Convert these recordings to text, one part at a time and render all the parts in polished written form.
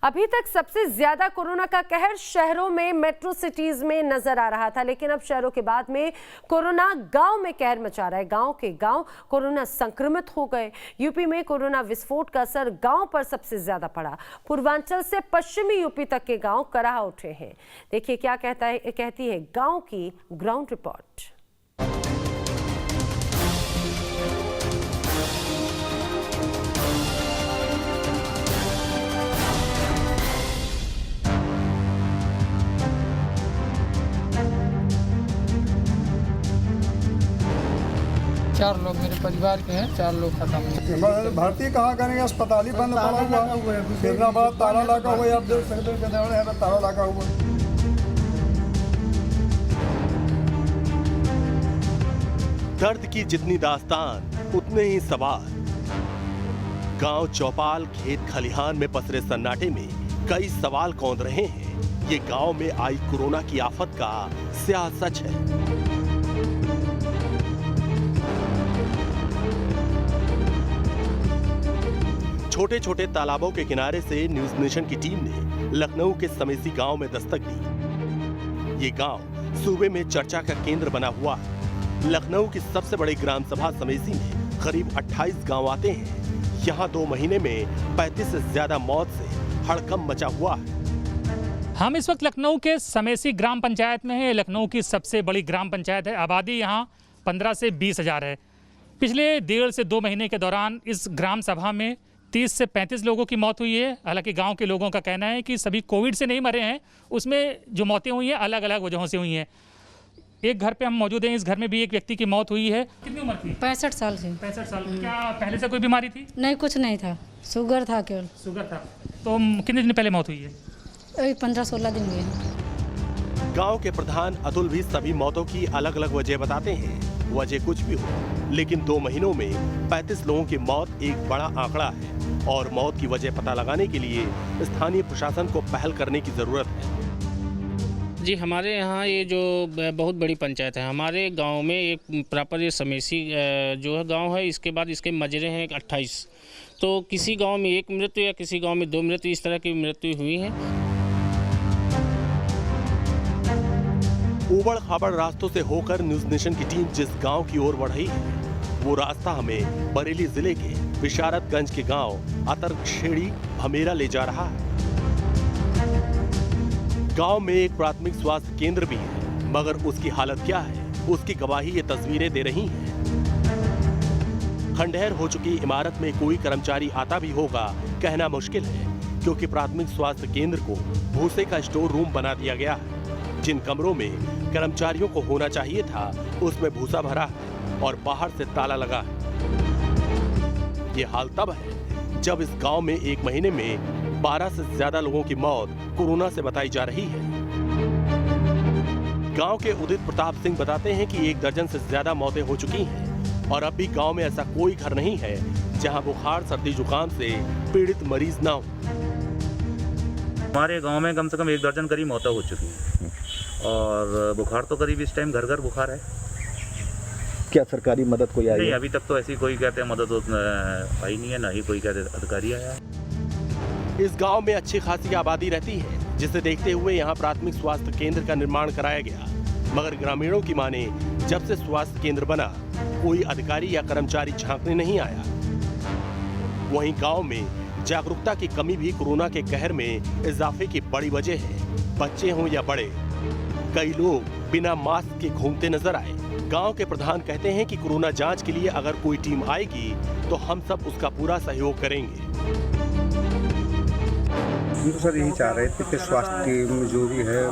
अभी तक सबसे ज्यादा कोरोना का कहर शहरों में, मेट्रो सिटीज में नजर आ रहा था, लेकिन अब शहरों के बाद में कोरोना गांव में कहर मचा रहा है। गांव के गांव कोरोना संक्रमित हो गए। यूपी में कोरोना विस्फोट का असर गांव पर सबसे ज्यादा पड़ा। पूर्वांचल से पश्चिमी यूपी तक के गांव कराह उठे हैं। देखिए क्या कहती है गांव की ग्राउंड रिपोर्ट। 4 लोग मेरे परिवार के हैं, 4 लोग खत्म। भर्ती कहाँ करेंगे? अस्पताल ही बंद पड़ा हुआ है। कितना बड़ा ताला लगा हुआ है, आप देख सकते हैं ताला लगा हुआ है। दर्द की जितनी दास्तान उतने ही सवाल। गांव चौपाल खेत खलिहान में पसरे सन्नाटे में कई सवाल कौंध रहे हैं। ये गांव में आई कोरोना की आफत का स्याह सच है। छोटे छोटे तालाबों के किनारे से न्यूज नेशन की टीम ने लखनऊ के समेसी गांव में दस्तक दी। ये गांव सूबे में चर्चा का केंद्र बना हुआ है। लखनऊ की सबसे बड़ी ग्राम सभा समेसी में करीब 28 गांव आते हैं। यहाँ 2 महीने में 35 से ज्यादा मौत से हड़कंप मचा हुआ है। हम इस वक्त लखनऊ के समेसी ग्राम पंचायत में हैं। लखनऊ की सबसे बड़ी ग्राम पंचायत है। आबादी यहाँ 15 से 20 हजार है। पिछले 1.5 से 2 महीने के दौरान इस ग्राम सभा में 30 से 35 लोगों की मौत हुई है। हालांकि गांव के लोगों का कहना है कि सभी कोविड से नहीं मरे हैं, उसमें जो मौतें हुई हैं अलग अलग वजहों से हुई हैं। एक घर पे हम मौजूद हैं। इस घर में भी एक व्यक्ति की मौत हुई है। कितनी उम्र थी? 65 साल से। 65 साल। क्या पहले से कोई बीमारी थी? नहीं, कुछ नहीं था, शुगर था केवल। शुगर था। तो कितने दिन पहले मौत हुई है? 15-16 दिन हुए। गांव के प्रधान अतुल भी सभी मौतों की अलग अलग वजह बताते हैं। वजह कुछ भी हो, लेकिन 2 महीनों में 35 लोगों की मौत एक बड़ा आंकड़ा है और मौत की वजह पता लगाने के लिए स्थानीय प्रशासन को पहल करने की जरूरत है। जी, हमारे यहाँ ये जो बहुत बड़ी पंचायत है, हमारे गांव में एक प्रॉपर ये समेसी जो है गांव है, इसके बाद इसके मजरे हैं 28। तो किसी गांव में 1 मृत्यु या किसी गांव में 2 मृत्यु, इस तरह की मृत्यु हुई है। उबड़ खाबड़ रास्तों से होकर न्यूज नेशन की टीम जिस गांव की ओर बढ़ रही है, वो रास्ता हमें बरेली जिले के विशारतगंज के गांव अतरखेड़ी भमेरा ले जा रहा है। गांव में एक प्राथमिक स्वास्थ्य केंद्र भी है, मगर उसकी हालत क्या है, उसकी गवाही ये तस्वीरें दे रही हैं। खंडहर हो चुकी इमारत में कोई कर्मचारी आता भी होगा कहना मुश्किल है, क्योंकि प्राथमिक स्वास्थ्य केंद्र को भूसे का स्टोर रूम बना दिया गया है। जिन कमरों में कर्मचारियों को होना चाहिए था, उसमें भूसा भरा है और बाहर से ताला लगा है। ये हाल तब है जब इस गांव में 1 महीने में 12 से ज्यादा लोगों की मौत कोरोना से बताई जा रही है। गांव के उदित प्रताप सिंह बताते हैं कि 1 दर्जन से ज्यादा मौतें हो चुकी हैं और अब भी गांव में ऐसा कोई घर नहीं है जहां बुखार सर्दी जुकाम से पीड़ित मरीज ना हो। हमारे गांव में कम से कम 1 दर्जन करीब मौतें हो चुकी हैं और बुखार तो करीब इस टाइम घर घर बुखार है। क्या सरकारी मदद कोई आई? नहीं, अभी तक तो ऐसी कोई कहते हैं मदद आई नहीं है, ना ही कोई कहते अधिकारी आया है। इस गांव में अच्छी खासी आबादी रहती है, जिसे देखते हुए यहाँ प्राथमिक स्वास्थ्य केंद्र का निर्माण कराया गया, मगर ग्रामीणों की माने जब से स्वास्थ्य केंद्र बना कोई अधिकारी या कर्मचारी झांकने नहीं आया। वहीं गांव में जागरूकता की कमी भी कोरोना के कहर में इजाफे की बड़ी वजह है। बच्चे हों या बड़े, कई लोग बिना मास्क के घूमते नजर आए। गांव के प्रधान कहते हैं कि कोरोना जांच के लिए अगर कोई टीम आएगी तो हम सब उसका पूरा सहयोग करेंगे। हम तो सर यही चाह रहे थे कि स्वास्थ्य टीम जो भी है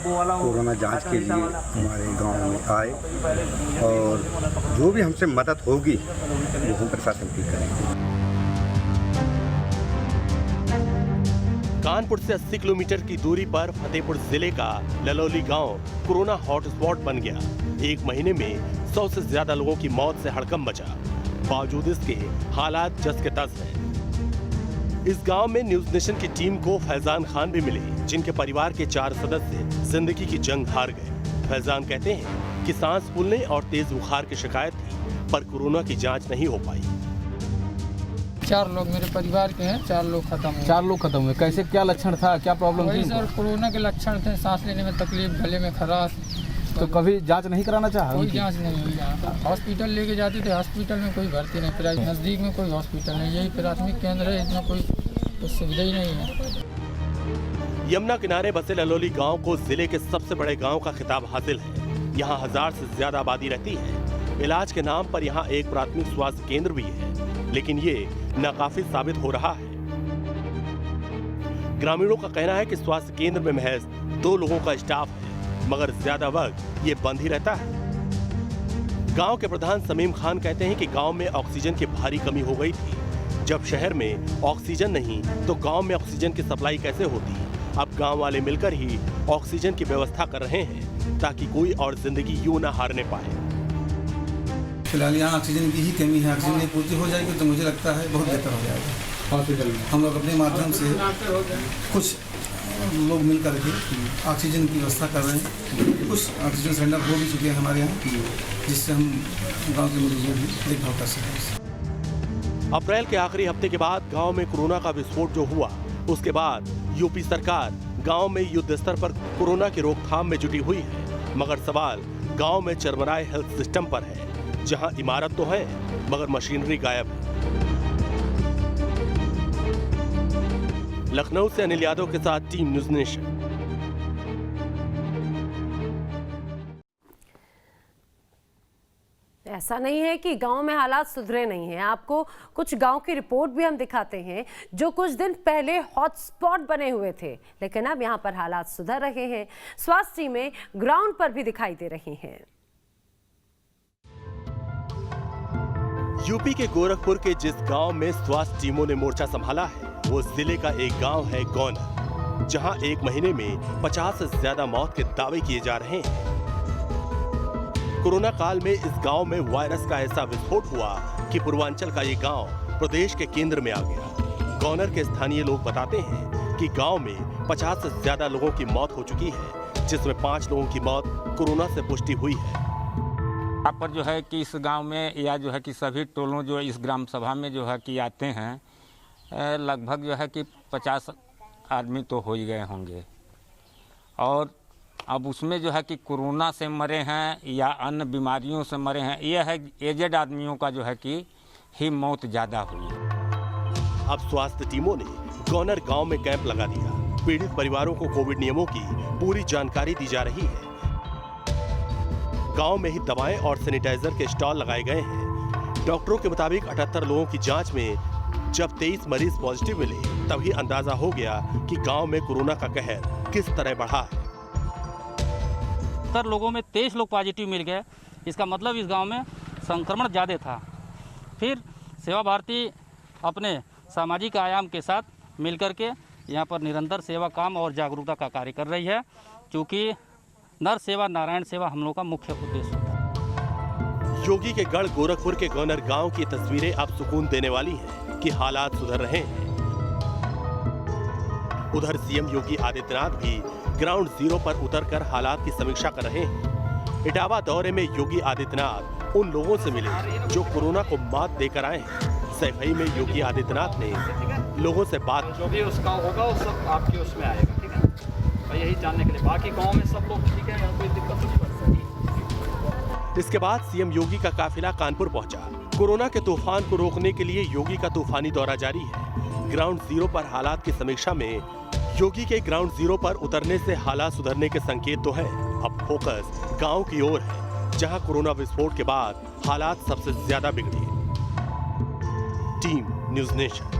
कोरोना जांच के लिए हमारे गांव में आए और जो भी हमसे मदद होगी वो हम प्रशासन की करेंगे। कानपुर से 80 किलोमीटर की दूरी पर फतेहपुर जिले का ललौली गांव कोरोना हॉटस्पॉट बन गया। 1 महीने में 100 से ज्यादा लोगों की मौत से हड़कंप मचा। बावजूद इसके हालात जस के तस हैं। इस गांव में न्यूज नेशन की टीम को फैजान खान भी मिले, जिनके परिवार के 4 सदस्य जिंदगी की जंग हार गए। फैजान कहते हैं कि सांस फूलने और तेज बुखार की शिकायत थी, पर कोरोना की जांच नहीं हो पाई। 4 लोग मेरे परिवार के हैं, 4 लोग खत्म हुए। 4 लोग खत्म हुए। कैसे, क्या लक्षण था, क्या प्रॉब्लम वही थी? सर कोरोना के लक्षण थे, सांस लेने में तकलीफ, गले में खराश। तो कभी जांच नहीं कराना चाहा? कोई जांच नहीं हुई यहाँ। हॉस्पिटल लेके जाते थे, हॉस्पिटल में कोई भर्ती नहीं, फिर नज़दीक में कोई हॉस्पिटल नहीं, यही प्राथमिक केंद्र है, इसमें कोई सुविधा ही नहीं है। यमुना किनारे बसे ललोली गांव को जिले के सबसे बड़े गांव का खिताब हासिल है। यहाँ 1000 से ज्यादा आबादी रहती है। इलाज के नाम पर यहाँ एक प्राथमिक स्वास्थ्य केंद्र भी है, लेकिन ये नाकाफी साबित हो रहा है। ग्रामीणों का कहना है कि स्वास्थ्य केंद्र में महज 2 लोगों का स्टाफ है, मगर ज्यादा वक्त ये बंद ही रहता है। गांव के प्रधान समीम खान कहते हैं कि गांव में ऑक्सीजन की भारी कमी हो गई थी। जब शहर में ऑक्सीजन नहीं तो गांव में ऑक्सीजन की सप्लाई कैसे होती? अब गांव वाले मिलकर ही ऑक्सीजन की व्यवस्था कर रहे हैं ताकि कोई और जिंदगी यूं न हारने पाए। फिलहाल यहाँ ऑक्सीजन की ही कमी है। ऑक्सीजन की पूर्ति हो जाएगी तो मुझे लगता है बहुत बेहतर हो जाएगा हॉस्पिटल में। हम लोग अपने माध्यम से कुछ लोग मिल करके ऑक्सीजन की व्यवस्था कर रहे हैं। कुछ ऑक्सीजन सिलेंडर हो भी चुके हैं हमारे यहाँ, जिससे हम गांव के मरीजों की देखभाल कर सकें। अप्रैल के आखिरी हफ्ते के बाद गांव में कोरोना का विस्फोट जो हुआ, उसके बाद यूपी सरकार गांव में युद्ध स्तर पर कोरोना की रोकथाम में जुटी हुई है। मगर सवाल गांव में चरमराए हेल्थ सिस्टम पर है, जहां इमारत तो है मगर मशीनरी गायब है। लखनऊ से अनिल यादव के साथ टीम न्यूज़ नेशन। ऐसा नहीं है कि गांव में हालात सुधरे नहीं हैं। आपको कुछ गांव की रिपोर्ट भी हम दिखाते हैं जो कुछ दिन पहले हॉटस्पॉट बने हुए थे, लेकिन अब यहां पर हालात सुधर रहे हैं। स्वास्थ्य टीमें ग्राउंड पर भी दिखाई दे रही हैं। यूपी के गोरखपुर के जिस गांव में स्वास्थ्य टीमों ने मोर्चा संभाला है, वो जिले का एक गांव है गौनर, जहां एक महीने में 50 से ज्यादा मौत के दावे किए जा रहे हैं। कोरोना काल में इस गांव में वायरस का ऐसा विस्फोट हुआ कि पूर्वांचल का ये गांव प्रदेश के केंद्र में आ गया। गौनर के स्थानीय लोग बताते हैं कि गांव में 50 से ज्यादा लोगों की मौत हो चुकी है, जिसमें 5 लोगों की मौत कोरोना से पुष्टि हुई है। यहाँ पर जो है कि इस गांव में या जो है कि सभी टोलों जो इस ग्राम सभा में जो है कि आते हैं, लगभग जो है कि 50 आदमी तो हो ही गए होंगे। और अब उसमें जो है कि कोरोना से मरे हैं या अन्य बीमारियों से मरे हैं, यह है एजेड आदमियों का जो है कि ही मौत ज़्यादा हुई है। अब स्वास्थ्य टीमों ने गौनर गांव में कैंप लगा दिया। पीड़ित परिवारों को कोविड नियमों की पूरी जानकारी दी जा रही है। गांव में ही दवाएं और सैनिटाइजर के स्टॉल लगाए गए हैं। डॉक्टरों के मुताबिक 78 लोगों की जांच में जब 23 मरीज पॉजिटिव मिले, तभी अंदाजा हो गया कि गांव में कोरोना का कहर किस तरह बढ़ा है। 70 लोगों में 23 लोग पॉजिटिव मिल गए। इसका मतलब इस गांव में संक्रमण ज़्यादा था। फिर सेवा भारती अपने सामाजिक आयाम के साथ मिलकर के यहाँ पर निरंतर सेवा काम और जागरूकता का कार्य कर रही है, क्योंकि नर सेवा नारायण सेवा हम लोग का मुख्य उद्देश्य होता है। योगी के गढ़ गोरखपुर के गौनर गांव की तस्वीरें अब सुकून देने वाली हैं कि हालात सुधर रहे हैं। उधर सीएम योगी आदित्यनाथ भी ग्राउंड जीरो पर उतरकर हालात की समीक्षा कर रहे हैं। इटावा दौरे में योगी आदित्यनाथ उन लोगों से मिले जो कोरोना को मात देकर आए हैं। सैफई में योगी आदित्यनाथ ने लोगों से बात, जो भी उसका होगा वो सब आपके उसमें आएगा, ठीक है। और यही जानने के लिए बाकी गांव में सब लोग ठीक है, कोई दिक्कत नहीं पड़ती। इसके बाद सीएम योगी का काफिला कानपुर पहुंचा। कोरोना के तूफान को रोकने के लिए योगी का तूफानी दौरा जारी है। ग्राउंड जीरो पर हालात की समीक्षा में योगी के ग्राउंड जीरो पर उतरने से हालात सुधरने के संकेत तो है। अब फोकस गांव की ओर है, जहां कोरोना विस्फोट के बाद हालात सबसे ज्यादा बिगड़े। Team news nation.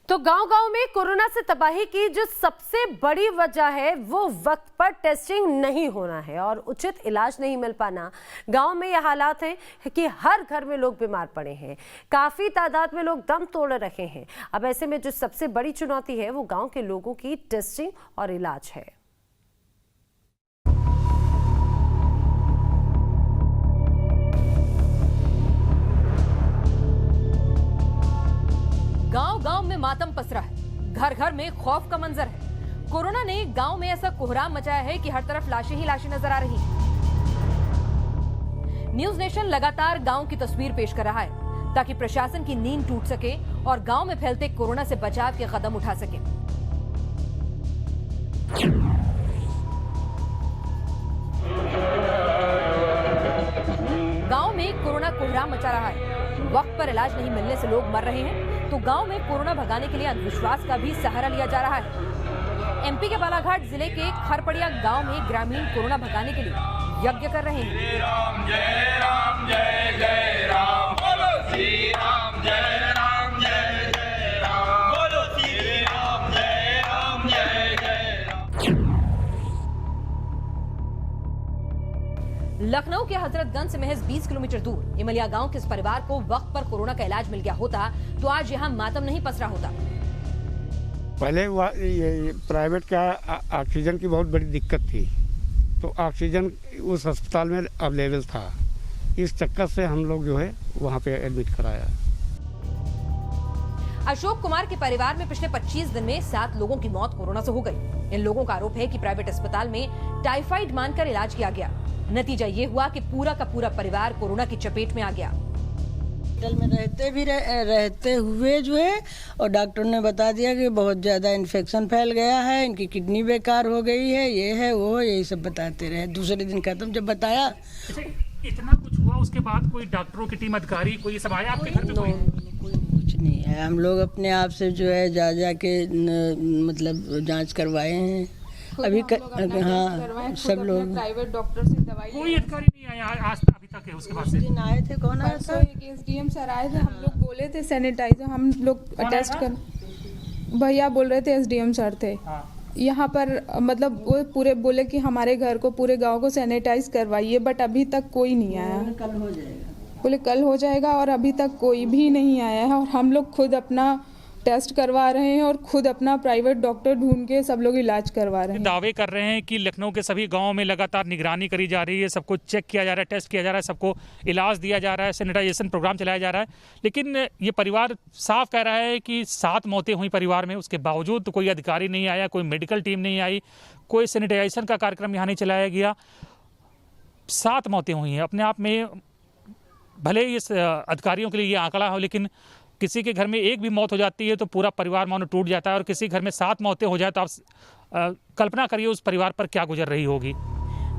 तो गांव-गांव में कोरोना से तबाही की जो सबसे बड़ी वजह है वो वक्त पर टेस्टिंग नहीं होना है और उचित इलाज नहीं मिल पाना। गांव में यह हालात है कि हर घर में लोग बीमार पड़े हैं, काफ़ी तादाद में लोग दम तोड़ रहे हैं। अब ऐसे में जो सबसे बड़ी चुनौती है वो गांव के लोगों की टेस्टिंग और इलाज है। गांव-गांव में मातम पसरा है, घर घर में खौफ का मंजर है। कोरोना ने गांव में ऐसा कोहराम मचाया है कि हर तरफ लाशें ही लाशें नजर आ रही हैं। न्यूज नेशन लगातार गांव की तस्वीर पेश कर रहा है ताकि प्रशासन की नींद टूट सके और गांव में फैलते कोरोना से बचाव के कदम उठा सके। गांव में कोरोना कोहराम मचा रहा है। वक्त पर इलाज नहीं मिलने से लोग मर रहे हैं, तो गांव में कोरोना भगाने के लिए अंधविश्वास का भी सहारा लिया जा रहा है। एमपी के बालाघाट जिले के खरपड़िया गांव में ग्रामीण कोरोना भगाने के लिए यज्ञ कर रहे हैं। जय राम जय राम जय जय राम, बोलो श्री राम जय राम जय जय राम, बोलो श्री राम जय राम जय जय राम। लखनऊ के हजरतगंज से महज 20 किलोमीटर दूर इमलिया गांव के इस परिवार को वक्त पर कोरोना का इलाज मिल गया होता तो आज यहां मातम नहीं पसरा होता। पहले ये प्राइवेट का ऑक्सीजन की बहुत बड़ी दिक्कत थी, तो ऑक्सीजन उस अस्पताल में अवेलेबल था। इस चक्कर से हम लोग जो है वहाँ पे एडमिट कराया। अशोक कुमार के परिवार में पिछले 25 दिन में 7 लोगों की मौत कोरोना से हो गई। इन लोगों का आरोप है कि प्राइवेट अस्पताल में टाइफाइड मानकर इलाज किया गया। नतीजा ये हुआ कि पूरा का पूरा परिवार कोरोना की चपेट में आ गया। हॉस्पिटल में रहते हुए जो है और डॉक्टर ने बता दिया कि बहुत ज़्यादा इन्फेक्शन फैल गया है, इनकी किडनी बेकार हो गई है, ये है वो है, यही सब बताते रहे। दूसरे दिन खत्म जब बताया। इतना कुछ हुआ उसके बाद कोई डॉक्टरों की टीम, अधिकारी कोई सब आया आपके घर पे? कोई कुछ नहीं है। हम लोग अपने आप से जो है जा के मतलब जांच करवाए हैं अभी। हाँ सब लोग प्राइवेट डॉक्टर से दवाई। कोई अधिकारी नहीं आया आज अभी तक है उसके बाद से? दिन आए थे। कौन आया था? एसडीएम सर आए थे। हम लोग बोले थे सैनिटाइजर हम लोग टेस्ट कर, भैया बोल रहे थे एसडीएम सर थे यहाँ पर। मतलब वो पूरे बोले कि हमारे घर को पूरे गांव को सैनिटाइज करवाइए, बट अभी तक कोई नहीं आया। कल हो जाएगा, बोले कल हो जाएगा और अभी तक कोई भी नहीं आया है। और हम लोग खुद अपना टेस्ट करवा रहे हैं और खुद अपना प्राइवेट डॉक्टर ढूंढ के सब लोग इलाज करवा रहे हैं। दावे कर रहे हैं कि लखनऊ के सभी गांवों में लगातार निगरानी करी जा रही है, सबको चेक किया जा रहा है, टेस्ट किया जा रहा है, सबको इलाज दिया जा रहा है, सैनिटाइजेशन प्रोग्राम चलाया जा रहा है। लेकिन ये परिवार साफ कह रहा है कि 7 मौतें हुई परिवार में, उसके बावजूद तो कोई अधिकारी नहीं आया, कोई मेडिकल टीम नहीं आई, कोई सैनिटाइजेशन का कार्यक्रम यहाँ नहीं चलाया गया। 7 मौतें हुई हैं। अपने आप में भले इस अधिकारियों के लिए ये आंकड़ा हो, लेकिन किसी के घर में एक भी मौत हो जाती है तो पूरा परिवार मानो टूट जाता है, और किसी घर में 7 मौतें हो जाए तो आप कल्पना करिए उस परिवार पर क्या गुजर रही होगी।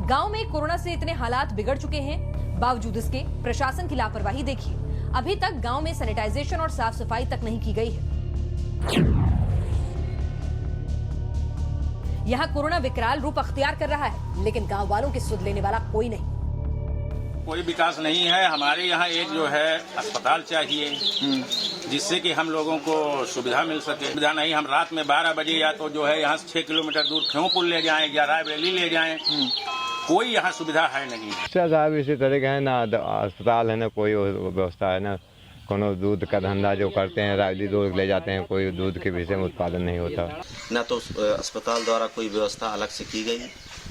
गांव में कोरोना से इतने हालात बिगड़ चुके हैं, बावजूद इसके प्रशासन की लापरवाही देखिए। अभी तक गांव में सैनिटाइजेशन और साफ सफाई तक नहीं की गई है। यहाँ कोरोना विकराल रूप अख्तियार कर रहा है, लेकिन गांव वालों की सुध लेने वाला कोई नहीं। कोई विकास नहीं है। हमारे यहाँ एक जो है अस्पताल चाहिए जिससे कि हम लोगों को सुविधा मिल सके। सुविधा नहीं, हम रात में 12 बजे या तो जो है यहाँ से 6 किलोमीटर दूर खेवपुर ले जाएं या रायबरेली ले जाएं, कोई यहाँ सुविधा है नहीं। साहब इसी तरह का है ना, अस्पताल है ना, कोई व्यवस्था है ना। कोनो दूध का धंधा जो करते हैं रायली दूध ले जाते हैं, कोई दूध के विषय में उत्पादन नहीं होता। न तो अस्पताल द्वारा कोई व्यवस्था अलग से की गई,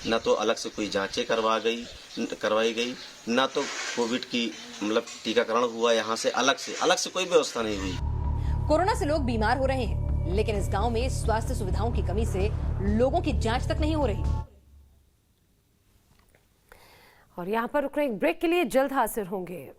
न तो अलग से कोई जांचें करवाई गई, न तो कोविड की मतलब टीकाकरण हुआ यहाँ से अलग से कोई व्यवस्था नहीं हुई। कोरोना से लोग बीमार हो रहे हैं, लेकिन इस गांव में स्वास्थ्य सुविधाओं की कमी से लोगों की जांच तक नहीं हो रही। और यहाँ पर रुकने एक ब्रेक के लिए जल्द हाजिर होंगे।